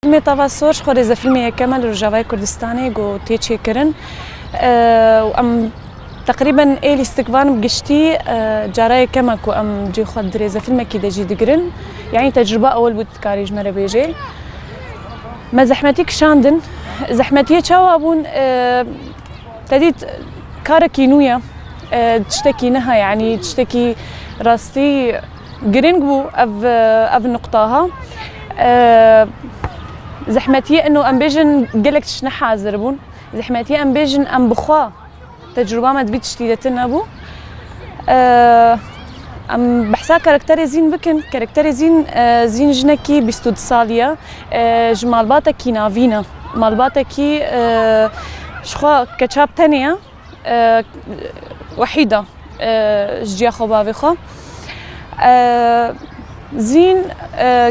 فيلمي طاوا سورش خو ريزا فيلمي كمال رجاوي كردستاني جو تيتشي كرن وام تقريبا ايلي استقبان بقشتي جاراي كمك وام جي خد ريزا فيلمي كي دجي دقرن يعني تجربة أول بود كاريج مرة بيجي ما زحمتيك شاندن زحمتيه چاوا ابون تديت كاركي نويا تشتكي نها يعني تشتكي راستي جرينج بو اف نقطاها زحمتيه انه ام بيجن قالك شنو حاضر بون زحمتيه ام بيجن ام بخوا تجربه ما تبي تشتيدتنا بو ام بحسا كاركتري زين بكن كاركتري زين جنكي بيستود صاليا جمالباتا كي نافينا مالباتا كي شخوا كتشاب تانية وحيدة جيا خبابي خو زين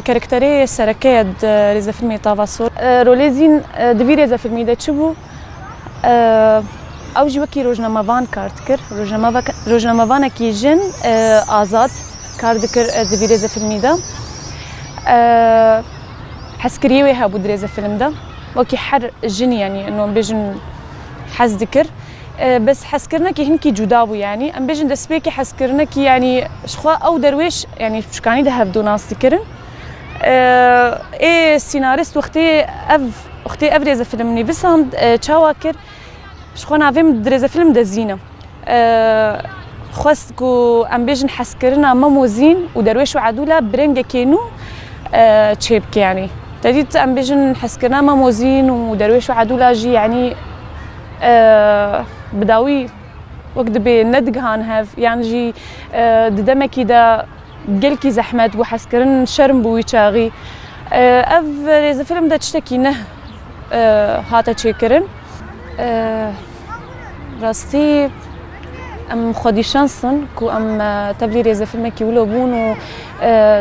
كاركتري سركيد ريزا فيلمي طاوا سور رولي زين دبي ريزا فيلمي دا تشبو او جي وكي روجنامافان كارتكر روجنامافانا كي جن آزاد كاردكر دبي ريزا فيلمي دا حسكريه ويها بود ريزا فيلم دا وكي حر جن يعني انه بيجن حس ذكر بس حسكرنا كي هنكي جدابو يعني ام بيجن دسبيكي حسكرنا كي يعني شخوا او درويش يعني شكاني ده هبدو ناس ذكرن ايه سيناريست اختي افريزا فيلم نيفيساند تشاواكر شخوا نافيم دريزا فيلم دزينه خواستكو ام بيجن حسكرنا ماموزين ودرويش وعدولا برنجا كينو تشيبك يعني تديت ام بيجن حسكرنا ماموزين ودرويش وعدولا جي يعني بداوي وقت بي ندق هانهف يعني جي ددمكي دا قلكي زحمت وحسكرن شرم بوي تشاغي اف ريزا فيلم دا تشتكي نه هاتا تشيكرن راستي ام خدي شانسن كو ام تبلي ريزا فيلم كي ولو بون و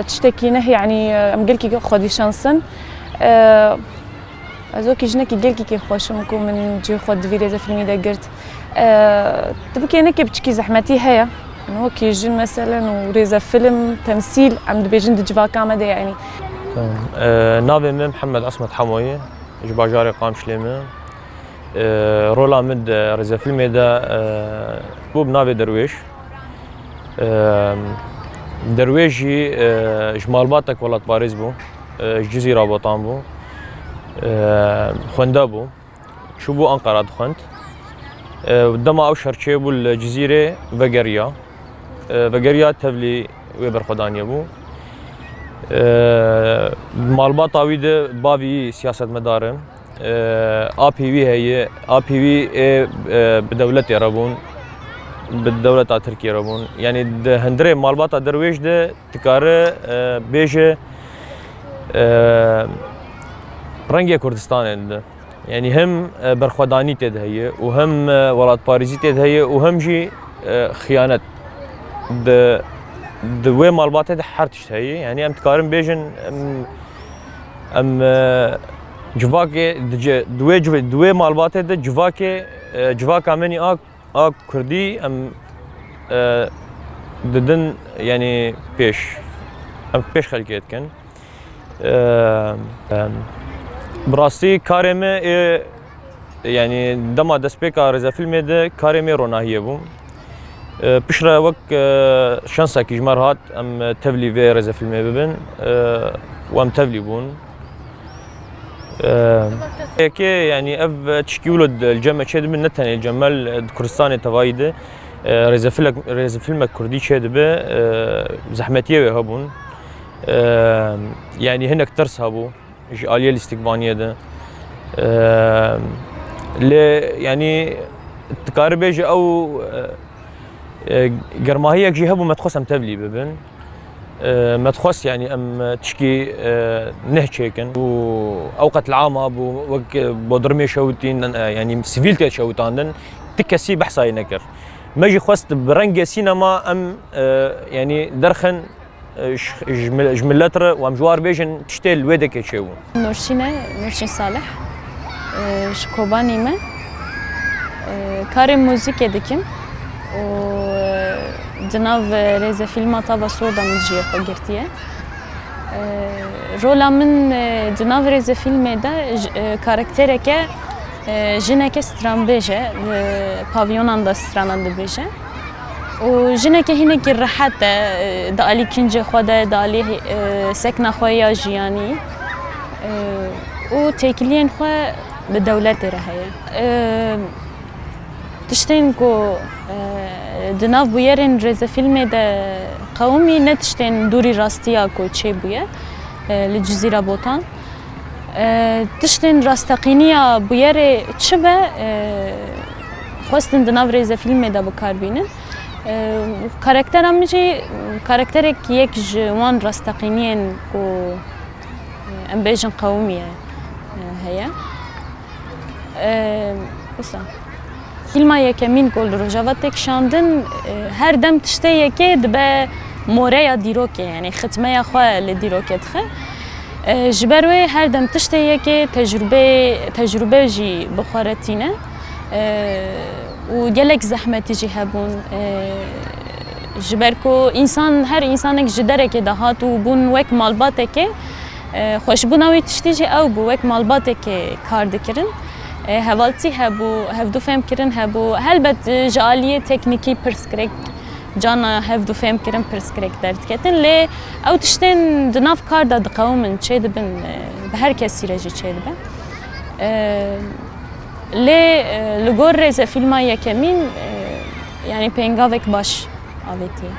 تشتكي نه يعني ام قلكي خدي شانسن ازوكي جنكي قلكي كي خوشمكو من جي خود في ريزا فيلمي دا قرت تبكي انك بتشكي زحمتي هيا انه كي جن مثلا وريزا فيلم تمثيل عم بيجن دجبا كامده يعني نافي من محمد عصمت حموي جبا جاري قام شليمه رولا مد ريزا فيلمي دا بوب نافي درويش درويشي جمال باتك ولات باريس بو جزيره بوطان بو خوندابو شو بو أنقرة دخنت دما أوشر شيء بو الجزيرة فقريا تبلي ويبر خدانية بو مالباطا ويد بابي سياسة مدارن APV هي APV بدولة رابون بالدولة تركيا رابون يعني هندري مالباطا درويش ده تكاره بيجه رنگی کردستان يعني هم برخوادانی تد هي وهم ولات باريزي تد هي وهم جي خيانة د وي مالبات ده حرتش هي يعني ام تكارم بيجن ام جواكي دوي مالبات ده جواكا مني اك كردي ام ددن يعني بيش خلقيت كان براسي كارمي يعني دما دسبيكا ريزا فيلمي ده كارمي روناهيه بو بشرا وك شانسا كي جمار هات ام تفلي في ريزا فيلمي ببن وام تفلي بون كي يعني اف تشكيولو الجمع شد من نتني الجمال كردستاني تفايده ريزا فيلم كردي شد به زحمتيه هبون يعني هناك ترس هبو آلية الاستقبانية ده يعني تقارب او قرماهية جي هبو متخص ام تبلي ببن متخص يعني ام تشكي نهشيكن واوقات العامة بودرمي شوتين يعني سيفيلتي شوتاندن تكسي بحصاي نكر ماجي خواست برنجة سينما ام يعني درخن جملاتر وامجوار بيجن تشتيل ويدك يشيو نورشين صالح شكوباني ما كارم موزيك يدكم و جناف ريزا فيلم طابا صودا من جيه فقرتيه rola min di nav rêzefîlmê de karaktereke jineke stranbêj e, pavyonan da stranan dibêje. û jineke hinekî rehet e, di alî kincê xwe de, di alî sekna xwe ya jiyanî û têkiliyên xwe bi dewletê re heye. Tiştên ku di nav bûyerên rêzefîlmê de qewimî ne tiştên dûrî rastiya ku çêbûye li Cizîra Botan. Tiştên rastaqîniya bûyerê çi be xwestin di nav rêzefîlmê de bikarbînin. Karaktera min jî karakterek yek ji wan rastaqîniyên ku em bêjin qewimî ye heye. Wisa fîlma yekemîn ku li Rojava tê kişandin her dem tiştê yekê dibe moreya dîrokê yani xitmeya xwe li dîrokê dixe. Ji ber wê her dem tiştê yekê tecrübe jî bixweretîne û gelek zehmetî jî hebûn. Ji ber ku her însanek ji derekê de hat û bûn wek malbatekê xweşbûna wî tiştî jî ew bû wek malbatekê kar dikirin. Hevaltî hebû, hevdûfêmkirin hebû, helbet ji aliyê teknîkî pirsgirêk cana hevdûfêmkirin pirsgirêk derdiketin lê ew tiştên di nav kar da diqewimin çê dibin bi her kesî re jî çê dibe. Lê li gor rêzefîlma yekemîn yani pêngavek baş avêtiye.